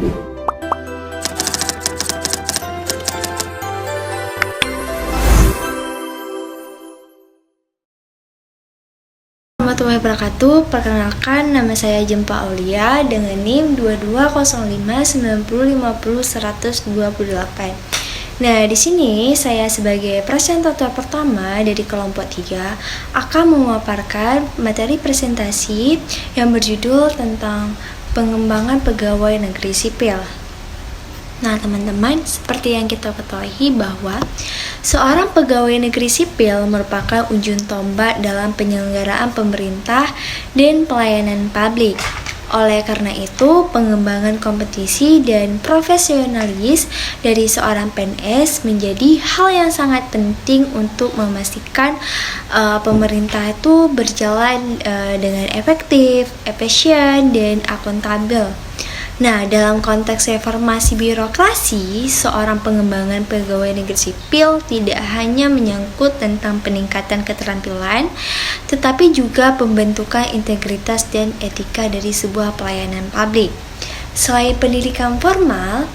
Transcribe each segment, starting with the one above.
Warahmatullahi wabarakatuh. Perkenalkan, nama saya Jempa Aulia dengan NIM 220590500128. Nah, di sini saya sebagai presentator pertama dari kelompok 3 akan memaparkan materi presentasi yang berjudul tentang pengembangan pegawai negeri sipil. Nah, teman-teman, seperti yang kita ketahui bahwa seorang pegawai negeri sipil merupakan ujung tombak dalam penyelenggaraan pemerintah dan pelayanan publik. Oleh karena itu, pengembangan kompetisi dan profesionalis dari seorang PNS menjadi hal yang sangat penting untuk memastikan pemerintah itu berjalan dengan efektif, efisien, dan akuntabel. Nah, dalam konteks reformasi birokrasi, seorang pengembangan pegawai negeri sipil tidak hanya menyangkut tentang peningkatan keterampilan, tetapi juga pembentukan integritas dan etika dari sebuah pelayanan publik. Selain pendidikan formal,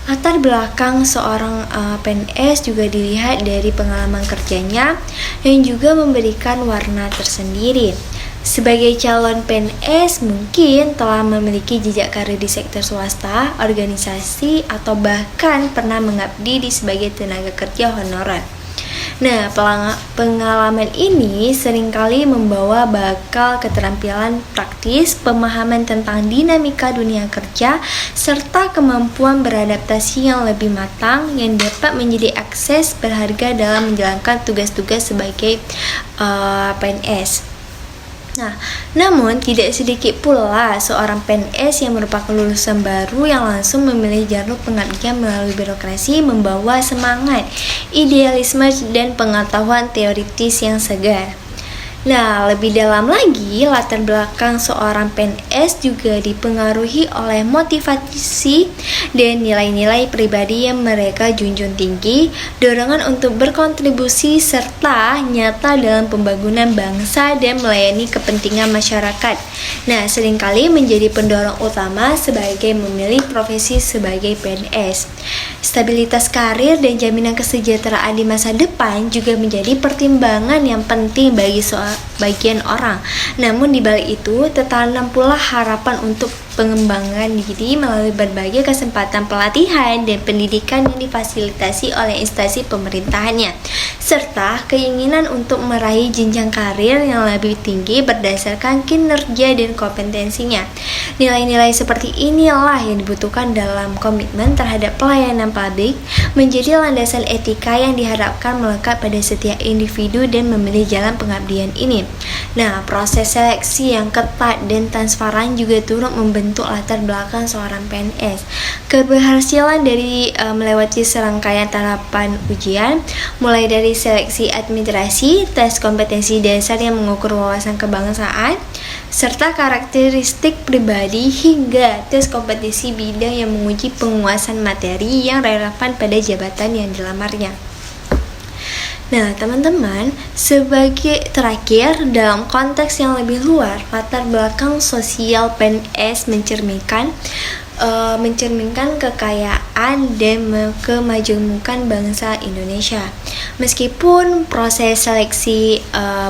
latar belakang seorang PNS juga dilihat dari pengalaman kerjanya yang juga memberikan warna tersendiri. Sebagai calon PNS mungkin telah memiliki jejak karir di sektor swasta, organisasi, atau bahkan pernah mengabdi di sebagai tenaga kerja honorer. Nah, pengalaman ini seringkali membawa bakal keterampilan praktis, pemahaman tentang dinamika dunia kerja, serta kemampuan beradaptasi yang lebih matang yang dapat menjadi akses berharga dalam menjalankan tugas-tugas sebagai PNS. Nah, namun tidak sedikit pula seorang PNS yang merupakan lulusan baru yang langsung memilih jalur pengabdian melalui birokrasi membawa semangat, idealisme, dan pengetahuan teoritis yang segar. Nah, lebih dalam lagi, latar belakang seorang PNS juga dipengaruhi oleh motivasi dan nilai-nilai pribadi yang mereka junjung tinggi, dorongan untuk berkontribusi, serta nyata dalam pembangunan bangsa dan melayani kepentingan masyarakat. Nah, seringkali menjadi pendorong utama sebagai memilih profesi sebagai PNS. Stabilitas karir dan jaminan kesejahteraan di masa depan juga menjadi pertimbangan yang penting bagi bagian orang. Namun di balik itu tertanam pula harapan untuk pengembangan diri melalui berbagai kesempatan pelatihan dan pendidikan yang difasilitasi oleh instansi pemerintahannya, serta keinginan untuk meraih jenjang karir yang lebih tinggi berdasarkan kinerja dan kompetensinya. Nilai-nilai seperti inilah yang dibutuhkan dalam komitmen terhadap pelayanan publik, menjadi landasan etika yang diharapkan melekat pada setiap individu dan memilih jalan pengabdian ini. Nah, proses seleksi yang ketat dan transparan juga turut membentuk latar belakang seorang PNS. Keberhasilan dari melewati serangkaian tahapan ujian, mulai dari seleksi administrasi, tes kompetensi dasar yang mengukur wawasan kebangsaan, serta karakteristik pribadi, hingga tes kompetisi bidang yang menguji penguasaan materi yang relevan pada jabatan yang dilamarnya. Nah, teman-teman, sebagai terakhir, dalam konteks yang lebih luas, latar belakang sosial PNS mencerminkan kekayaan dan kemajemukan bangsa Indonesia. Meskipun proses seleksi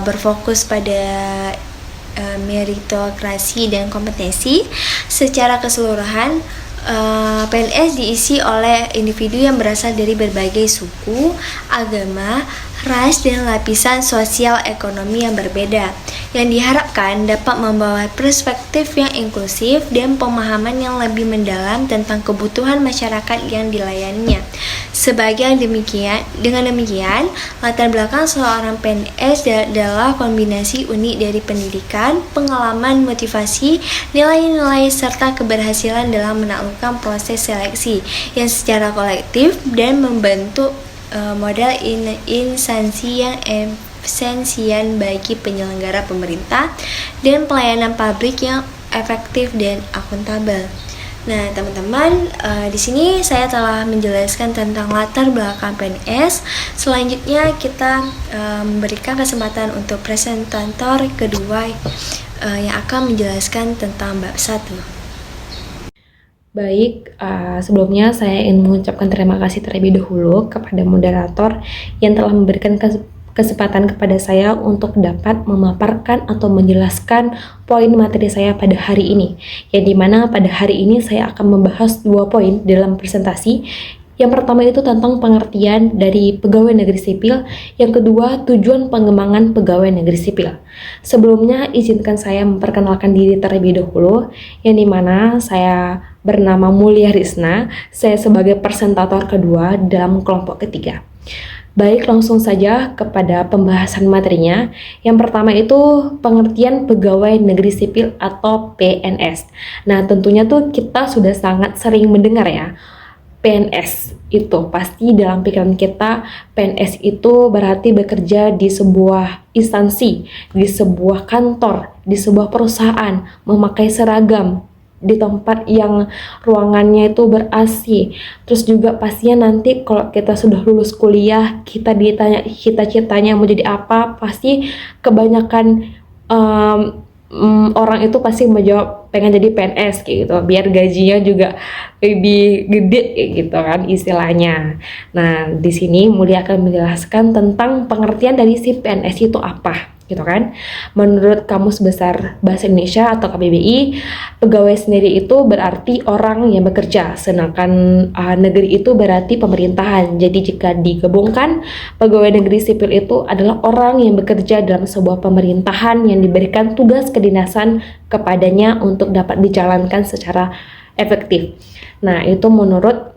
berfokus pada meritokrasi dan kompetensi, secara keseluruhan PNS diisi oleh individu yang berasal dari berbagai suku, agama, ras, dan lapisan sosial ekonomi yang berbeda, yang diharapkan dapat membawa perspektif yang inklusif dan pemahaman yang lebih mendalam tentang kebutuhan masyarakat yang dilayaninya. Dengan demikian, latar belakang seorang PNS adalah kombinasi unik dari pendidikan, pengalaman, motivasi, nilai-nilai, serta keberhasilan dalam menaklukkan proses seleksi yang secara kolektif dan membentuk model instansi yang efisien bagi penyelenggara pemerintah dan pelayanan publik yang efektif dan akuntabel. Nah, teman-teman, di sini saya telah menjelaskan tentang latar belakang PNS. Selanjutnya kita memberikan kesempatan untuk presentator kedua yang akan menjelaskan tentang bab 1. Baik, sebelumnya saya ingin mengucapkan terima kasih terlebih dahulu kepada moderator yang telah memberikan kesempatan kepada saya untuk dapat memaparkan atau menjelaskan poin materi saya pada hari ini. Yang dimana pada hari ini saya akan membahas 2 poin dalam presentasi. Yang pertama itu tentang pengertian dari pegawai negeri sipil, yang kedua tujuan pengembangan pegawai negeri sipil. Sebelumnya izinkan saya memperkenalkan diri terlebih dahulu, yang dimana saya bernama Mulia Risna, saya sebagai presentator kedua dalam kelompok ketiga. Baik, langsung saja kepada pembahasan materinya. Yang pertama itu pengertian pegawai negeri sipil atau PNS. Nah, tentunya tuh kita sudah sangat sering mendengar ya, PNS itu pasti dalam pikiran kita, PNS itu berarti bekerja di sebuah instansi, di sebuah kantor, di sebuah perusahaan, memakai seragam, di tempat yang ruangannya itu ber-AC. Terus juga pastinya nanti kalau kita sudah lulus kuliah, kita ditanya cita-citanya mau jadi apa, pasti kebanyakan orang itu pasti menjawab pengen jadi PNS kayak gitu, biar gajinya juga lebih gede kayak gitu kan istilahnya. Nah, di sini Mulia akan menjelaskan tentang pengertian dari si PNS itu apa gitu kan. Menurut Kamus Besar Bahasa Indonesia atau KBBI, pegawai sendiri itu berarti orang yang bekerja, sedangkan negeri itu berarti pemerintahan. Jadi jika digabungkan, pegawai negeri sipil itu adalah orang yang bekerja dalam sebuah pemerintahan yang diberikan tugas kedinasan kepadanya untuk dapat dijalankan secara efektif. Nah, itu menurut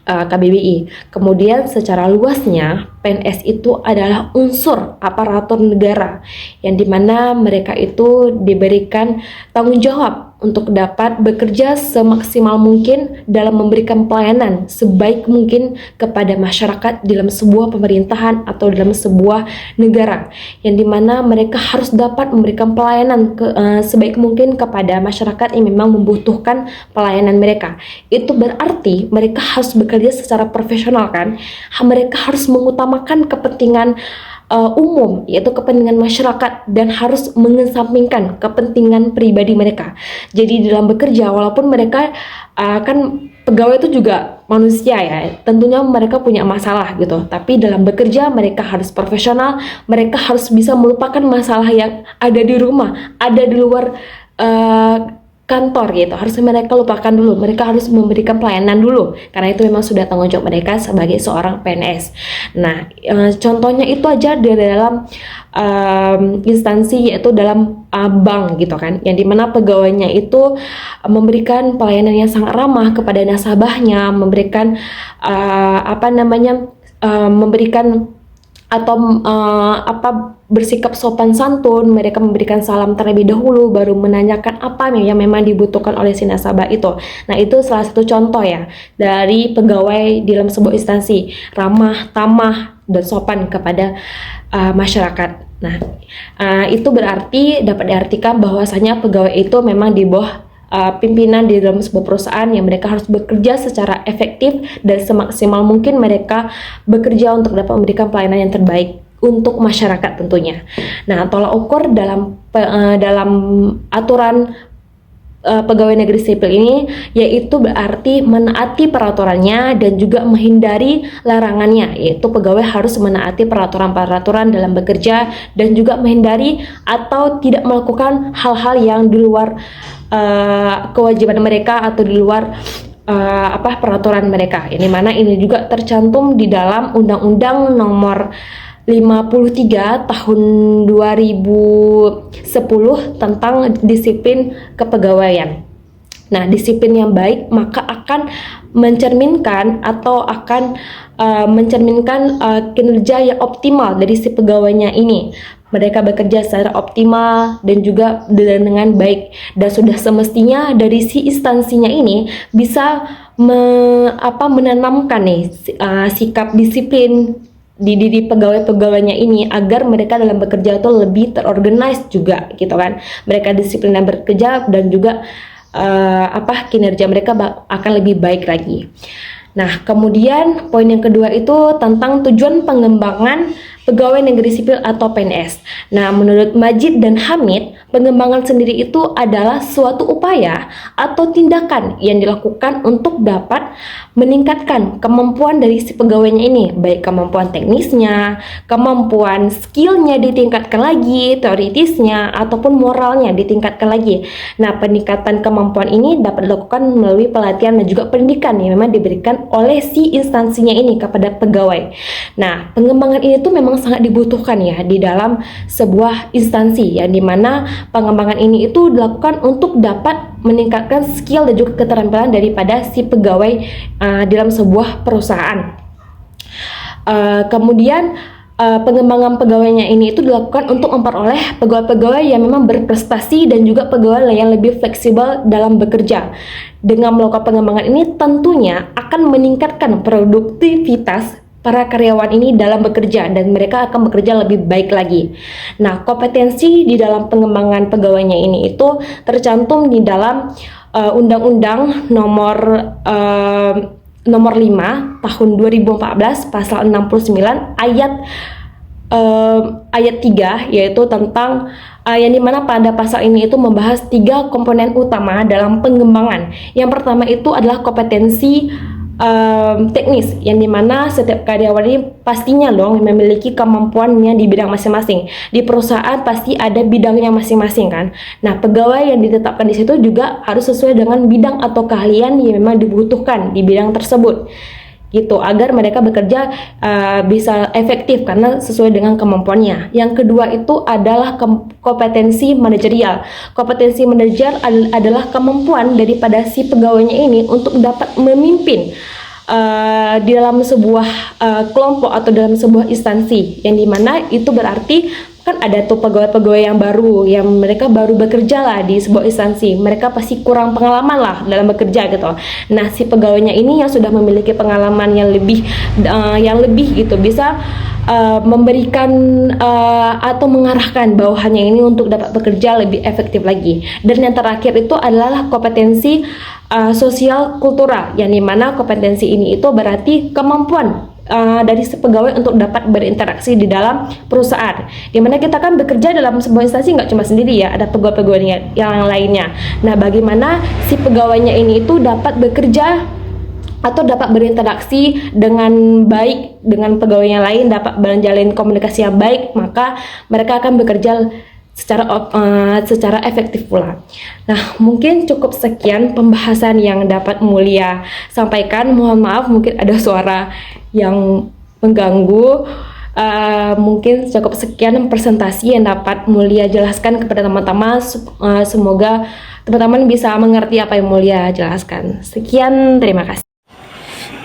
KBBI. Kemudian secara luasnya, PNS itu adalah unsur aparatur negara yang dimana mereka itu diberikan tanggung jawab untuk dapat bekerja semaksimal mungkin dalam memberikan pelayanan sebaik mungkin kepada masyarakat dalam sebuah pemerintahan atau dalam sebuah negara, yang dimana mereka harus dapat memberikan pelayanan sebaik mungkin kepada masyarakat yang memang membutuhkan pelayanan mereka. Itu berarti mereka harus bekerja secara profesional kan, mereka harus mengutamakan kepentingan umum, yaitu kepentingan masyarakat, dan harus mengesampingkan kepentingan pribadi mereka. Jadi dalam bekerja, walaupun mereka kan pegawai itu juga manusia ya, tentunya mereka punya masalah gitu, tapi dalam bekerja mereka harus profesional, mereka harus bisa melupakan masalah yang ada di rumah, ada di luar kantor gitu, harus mereka lupakan dulu, mereka harus memberikan pelayanan dulu, karena itu memang sudah tanggung jawab mereka sebagai seorang PNS. Nah, contohnya itu aja di dalam instansi, yaitu dalam bank gitu kan, yang dimana pegawainya itu memberikan pelayanan yang sangat ramah kepada nasabahnya, memberikan memberikan atau bersikap sopan santun, mereka memberikan salam terlebih dahulu baru menanyakan apa yang memang dibutuhkan oleh si nasabah itu. Nah, itu salah satu contoh ya dari pegawai di dalam sebuah instansi, ramah, tamah, dan sopan kepada masyarakat. Nah, itu berarti dapat diartikan bahwasanya pegawai itu memang di bawah pimpinan di dalam sebuah perusahaan yang mereka harus bekerja secara efektif dan semaksimal mungkin mereka bekerja untuk dapat memberikan pelayanan yang terbaik untuk masyarakat tentunya. Nah, tolak ukur dalam aturan pegawai negeri sipil ini yaitu berarti menaati peraturannya dan juga menghindari larangannya, yaitu pegawai harus menaati peraturan-peraturan dalam bekerja dan juga menghindari atau tidak melakukan hal-hal yang di luar kewajiban mereka atau di luar peraturan mereka. Ini mana ini juga tercantum di dalam Undang-Undang Nomor 53 tahun 2010 tentang disiplin kepegawaian. Nah, disiplin yang baik maka akan mencerminkan atau akan mencerminkan kinerja yang optimal dari si pegawainya ini. Mereka bekerja secara optimal dan juga dengan baik, dan sudah semestinya dari si instansinya ini bisa menanamkan nih sikap disiplin di pegawai-pegawainya ini agar mereka dalam bekerja itu lebih terorganize juga gitu kan. Mereka disiplin dan bekerja dan juga kinerja mereka akan lebih baik lagi. Nah, kemudian poin yang kedua itu tentang tujuan pengembangan pegawai negeri sipil atau PNS. Nah, menurut Majid dan Hamid, pengembangan sendiri itu adalah suatu upaya atau tindakan yang dilakukan untuk dapat meningkatkan kemampuan dari si pegawainya ini, baik kemampuan teknisnya, kemampuan skillnya ditingkatkan lagi, teoritisnya, ataupun moralnya ditingkatkan lagi. Nah, peningkatan kemampuan ini dapat dilakukan melalui pelatihan dan juga pendidikan yang memang diberikan oleh si instansinya ini kepada pegawai. Nah, pengembangan ini tuh memang sangat dibutuhkan ya di dalam sebuah instansi, yang dimana pengembangan ini itu dilakukan untuk dapat meningkatkan skill dan juga keterampilan daripada si pegawai dalam sebuah perusahaan. Kemudian pengembangan pegawainya ini itu dilakukan untuk memperoleh pegawai-pegawai yang memang berprestasi dan juga pegawai yang lebih fleksibel dalam bekerja. Dengan melakukan pengembangan ini tentunya akan meningkatkan produktivitas para karyawan ini dalam bekerja, dan mereka akan bekerja lebih baik lagi. Nah, kompetensi di dalam pengembangan pegawainya ini itu tercantum di dalam Undang-Undang nomor 5 tahun 2014 pasal 69 ayat 3, yaitu tentang yang dimana pada pasal ini itu membahas 3 komponen utama dalam pengembangan. Yang pertama itu adalah kompetensi teknis, yang dimana setiap karyawan ini pastinya dong memiliki kemampuannya di bidang masing-masing. Di perusahaan pasti ada bidangnya masing-masing kan. Nah, pegawai yang ditetapkan di situ juga harus sesuai dengan bidang atau keahlian yang memang dibutuhkan di bidang tersebut, gitu, agar mereka bekerja bisa efektif karena sesuai dengan kemampuannya. Yang kedua itu adalah kompetensi manajerial. Kompetensi manajerial adalah kemampuan daripada si pegawainya ini untuk dapat memimpin di dalam sebuah kelompok atau dalam sebuah instansi, yang dimana itu berarti kan ada tuh pegawai-pegawai yang baru, yang mereka baru bekerja lah di sebuah instansi, mereka pasti kurang pengalaman lah dalam bekerja gitu. Nah, si pegawainya ini yang sudah memiliki pengalaman yang lebih gitu bisa memberikan atau mengarahkan bawahannya ini untuk dapat bekerja lebih efektif lagi. Dan yang terakhir itu adalah kompetensi sosial kultural, yang dimana kompetensi ini itu berarti kemampuan dari si pegawai untuk dapat berinteraksi di dalam perusahaan. Dimana kita kan bekerja dalam sebuah instansi nggak cuma sendiri ya, ada pegawai-pegawai yang lainnya. Nah, bagaimana si pegawainya ini itu dapat bekerja atau dapat berinteraksi dengan baik dengan pegawai yang lain, dapat menjalin komunikasi yang baik, maka mereka akan bekerja secara efektif pula. Nah, mungkin cukup sekian pembahasan yang dapat Mulia sampaikan. Mohon maaf mungkin ada suara yang mengganggu. Mungkin cukup sekian presentasi yang dapat Mulia jelaskan kepada teman-teman. Semoga teman-teman bisa mengerti apa yang Mulia jelaskan. Sekian, terima kasih.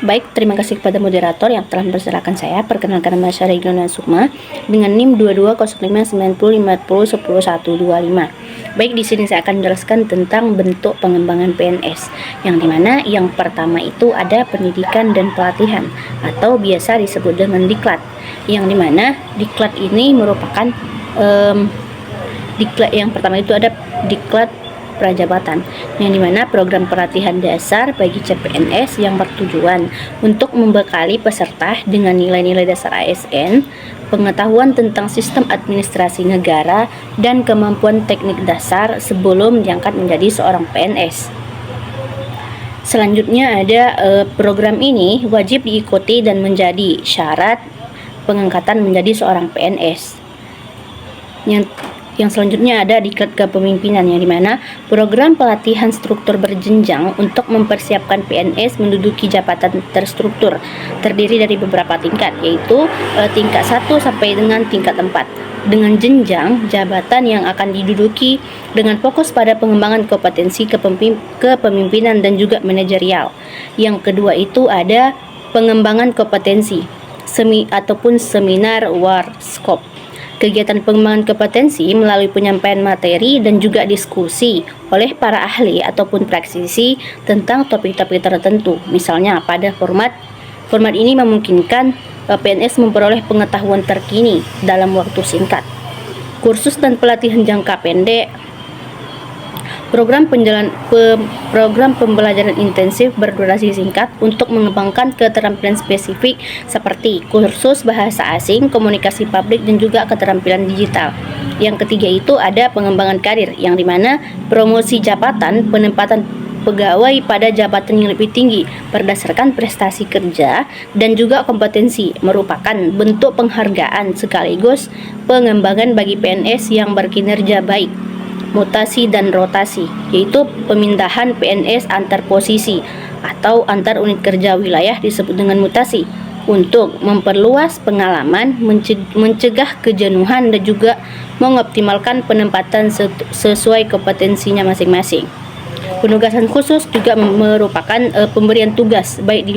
Baik, terima kasih kepada moderator yang telah mempersilahkan saya. Perkenalkan, nama saya Reginalda Sukma dengan NIM 22059050101125. Baik, di sini saya akan menjelaskan tentang bentuk pengembangan PNS, yang dimana yang pertama itu ada pendidikan dan pelatihan atau biasa disebut dengan diklat. Yang dimana diklat ini merupakan diklat yang pertama itu ada diklat prajabatan, yang dimana program pelatihan dasar bagi CPNS yang bertujuan untuk membekali peserta dengan nilai-nilai dasar ASN, pengetahuan tentang sistem administrasi negara, dan kemampuan teknik dasar sebelum diangkat menjadi seorang PNS. Selanjutnya ada program ini wajib diikuti dan menjadi syarat pengangkatan menjadi seorang PNS. Yang selanjutnya ada diklat kepemimpinan, yang dimana program pelatihan struktur berjenjang untuk mempersiapkan PNS menduduki jabatan terstruktur, terdiri dari beberapa tingkat, yaitu tingkat 1 sampai dengan tingkat 4, dengan jenjang jabatan yang akan diduduki dengan fokus pada pengembangan kompetensi kepemimpinan dan juga manajerial. Yang kedua itu ada pengembangan kompetensi ataupun seminar workshop. Kegiatan pengembangan kompetensi melalui penyampaian materi dan juga diskusi oleh para ahli ataupun praktisi tentang topik-topik tertentu. Misalnya pada format ini memungkinkan PNS memperoleh pengetahuan terkini dalam waktu singkat. Kursus dan pelatihan jangka pendek. program pembelajaran intensif berdurasi singkat untuk mengembangkan keterampilan spesifik seperti kursus bahasa asing, komunikasi publik, dan juga keterampilan digital. Yang ketiga itu ada pengembangan karir, yang dimana promosi jabatan, penempatan pegawai pada jabatan yang lebih tinggi berdasarkan prestasi kerja dan juga kompetensi merupakan bentuk penghargaan sekaligus pengembangan bagi PNS yang berkinerja baik. Mutasi dan rotasi, yaitu pemindahan PNS antar posisi atau antar unit kerja wilayah disebut dengan mutasi untuk memperluas pengalaman, mencegah kejenuhan dan juga mengoptimalkan penempatan sesuai kompetensinya masing-masing. Penugasan khusus juga merupakan pemberian tugas baik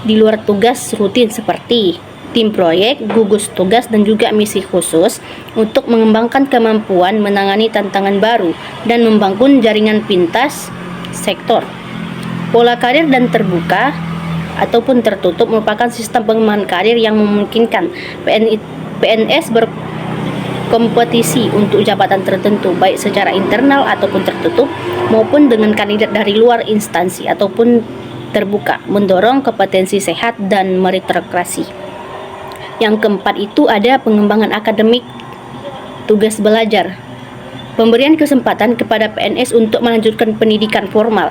di luar tugas rutin seperti tim proyek, gugus tugas, dan juga misi khusus untuk mengembangkan kemampuan menangani tantangan baru dan membangun jaringan pintas sektor. Pola karir dan terbuka ataupun tertutup merupakan sistem pengembangan karir yang memungkinkan PNS berkompetisi untuk jabatan tertentu baik secara internal ataupun tertutup maupun dengan kandidat dari luar instansi ataupun terbuka, mendorong kompetensi sehat dan meritokrasi. Yang keempat itu ada pengembangan akademik, tugas belajar. Pemberian kesempatan kepada PNS untuk melanjutkan pendidikan formal,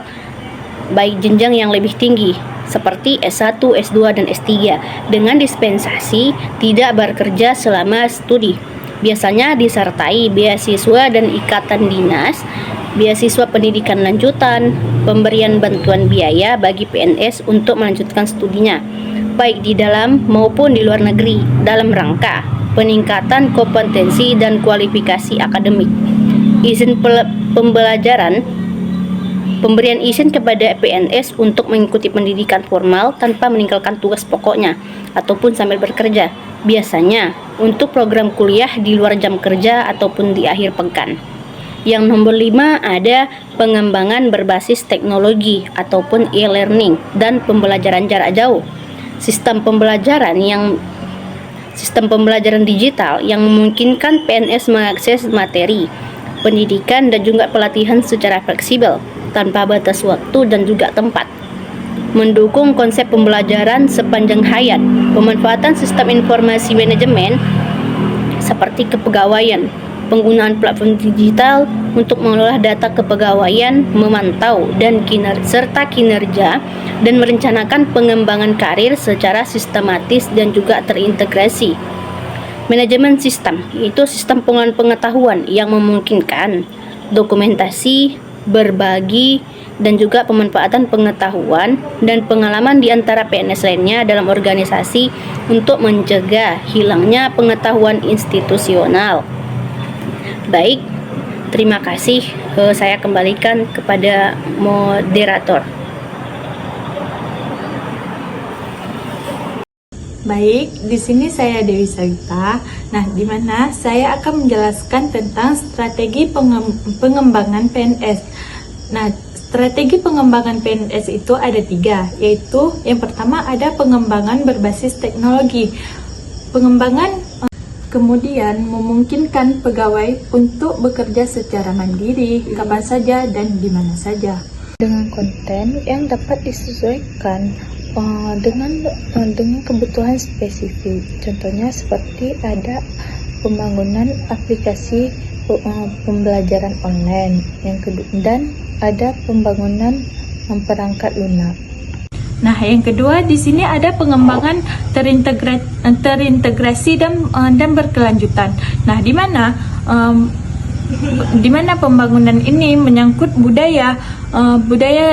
baik jenjang yang lebih tinggi, seperti S1, S2, dan S3, dengan dispensasi tidak bekerja selama studi. Biasanya disertai beasiswa dan ikatan dinas, beasiswa pendidikan lanjutan, pemberian bantuan biaya bagi PNS untuk melanjutkan studinya, baik di dalam maupun di luar negeri, dalam rangka peningkatan kompetensi dan kualifikasi akademik. Izin pembelajaran, pemberian izin kepada PNS untuk mengikuti pendidikan formal tanpa meninggalkan tugas pokoknya ataupun sambil bekerja, biasanya untuk program kuliah di luar jam kerja ataupun di akhir pekan. Yang nomor 5 ada pengembangan berbasis teknologi ataupun e-learning dan pembelajaran jarak jauh. Sistem pembelajaran digital yang memungkinkan PNS mengakses materi, pendidikan, dan juga pelatihan secara fleksibel tanpa batas waktu dan juga tempat. Mendukung konsep pembelajaran sepanjang hayat, pemanfaatan sistem informasi manajemen seperti kepegawaian, penggunaan platform digital untuk mengelola data kepegawaian, memantau dan serta kinerja, dan merencanakan pengembangan karir secara sistematis dan juga terintegrasi. Manajemen sistem, yaitu sistem pengolahan pengetahuan yang memungkinkan dokumentasi, berbagi, dan juga pemanfaatan pengetahuan dan pengalaman di antara PNS lainnya dalam organisasi untuk mencegah hilangnya pengetahuan institusional. Baik, terima kasih. Saya kembalikan kepada moderator. Baik, di sini saya Dewi Savita. Nah, di mana saya akan menjelaskan tentang strategi pengembangan PNS. Nah, strategi pengembangan PNS itu ada 3, yaitu yang pertama ada pengembangan berbasis teknologi. Pengembangan kemudian memungkinkan pegawai untuk bekerja secara mandiri, kapan saja dan di mana saja, dengan konten yang dapat disesuaikan dengan kebutuhan spesifik. Contohnya seperti ada pembangunan aplikasi pembelajaran online, dan ada pembangunan perangkat lunak. Nah, yang kedua di sini ada pengembangan terintegrasi dan berkelanjutan. Nah, di mana pembangunan ini menyangkut budaya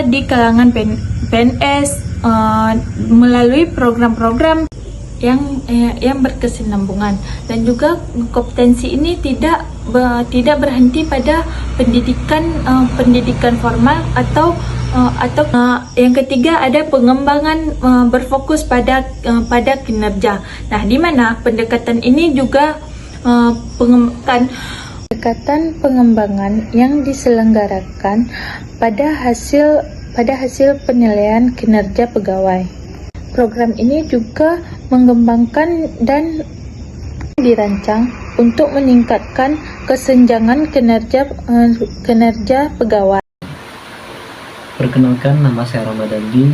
di kalangan PNS melalui program-program yang berkesinambungan, dan juga kompetensi ini tidak berhenti pada pendidikan formal atau yang ketiga ada pengembangan berfokus pada kinerja. Nah, di mana pendekatan ini juga pendekatan pengembangan yang diselenggarakan pada hasil penilaian kinerja pegawai. Program ini juga mengembangkan dan dirancang untuk meningkatkan kesenjangan kinerja pegawai. Perkenalkan, nama saya Ramadandi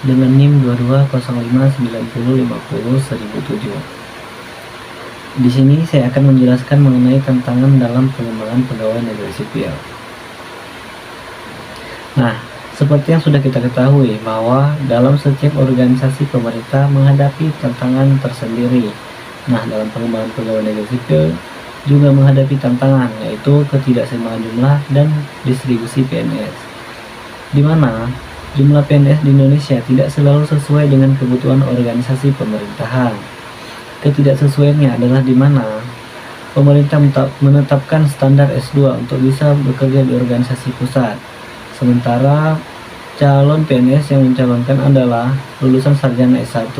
dengan NIM 220590501007. Di sini saya akan menjelaskan mengenai tantangan dalam pengembangan pegawai negeri sipil. Nah, seperti yang sudah kita ketahui bahwa dalam setiap organisasi pemerintah menghadapi tantangan tersendiri. Nah, dalam pengembangan pegawai negeri sipil juga menghadapi tantangan, yaitu ketidakseimbangan jumlah dan distribusi PNS, di mana jumlah PNS di Indonesia tidak selalu sesuai dengan kebutuhan organisasi pemerintahan. Ketidaksesuaiannya adalah di mana pemerintah menetapkan standar S2 untuk bisa bekerja di organisasi pusat, sementara calon PNS yang mencalonkan adalah lulusan sarjana S1.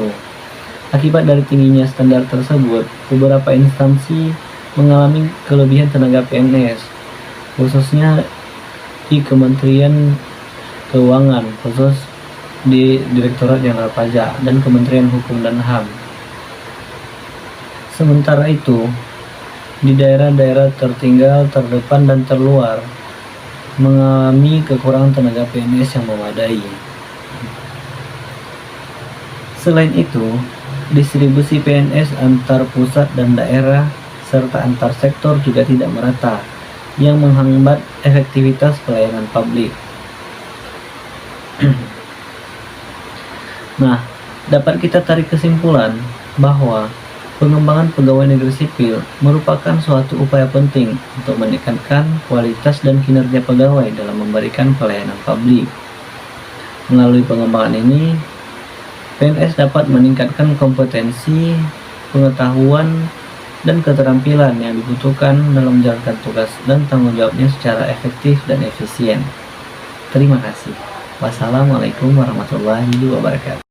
Akibat dari tingginya standar tersebut, beberapa instansi mengalami kelebihan tenaga PNS, khususnya di Kementerian Keuangan, khusus di Direktorat Jenderal Pajak dan Kementerian Hukum dan HAM. Sementara itu, di daerah-daerah tertinggal, terdepan, dan terluar mengalami kekurangan tenaga PNS yang memadai. Selain itu, distribusi PNS antar pusat dan daerah serta antar sektor juga tidak merata, yang menghambat efektivitas pelayanan publik. Nah, dapat kita tarik kesimpulan bahwa pengembangan pegawai negeri sipil merupakan suatu upaya penting untuk meningkatkan kualitas dan kinerja pegawai dalam memberikan pelayanan publik. Melalui pengembangan ini, PNS dapat meningkatkan kompetensi, pengetahuan, dan keterampilan yang dibutuhkan dalam menjalankan tugas dan tanggung jawabnya secara efektif dan efisien. Terima kasih. Wassalamualaikum warahmatullahi wabarakatuh.